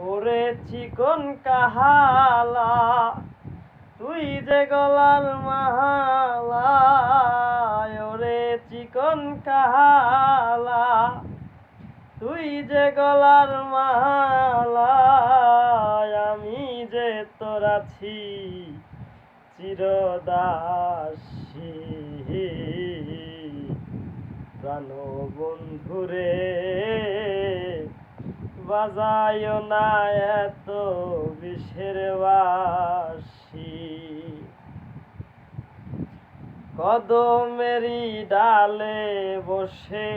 ওরে চিকন কাহালা তুই যে গলার মালা, ওরে চিকন কাহালা তুই যে গলার মালা, আমি যে তোর আছি চিরদাসী। প্রাণ বন্ধুরে বাজায় না এত বিষের বাঁশি, কদমেরই ডালে বসে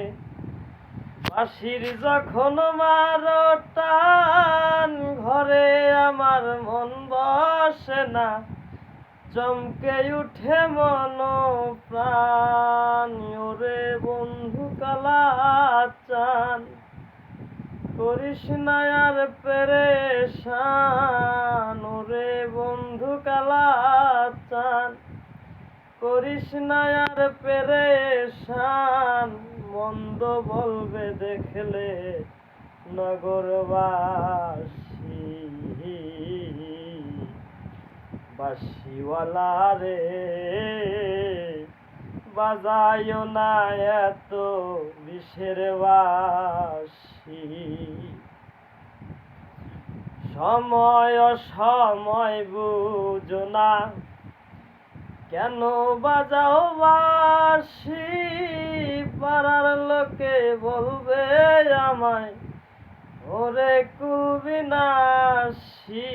বাঁশির যখন মারো টান, ঘরে আমার মন বসে না, চমকে উঠে মন প্রাণ। ওরে বন্ধু কালাচান করিস না আর পেরেশান, ওরে বন্ধু কালাচান করিস না আর পেরেশান, মন্দ বলবে দেখলে নগরবাসী। বাঁশিওয়ালা রে বাজায় না এত বিষের বাঁশি, সময় অসময় বুঝো না কেন বাজাও বাঁশি, পাড়ার লোকে বলবে আমায় ওরে কুল বিনাশী।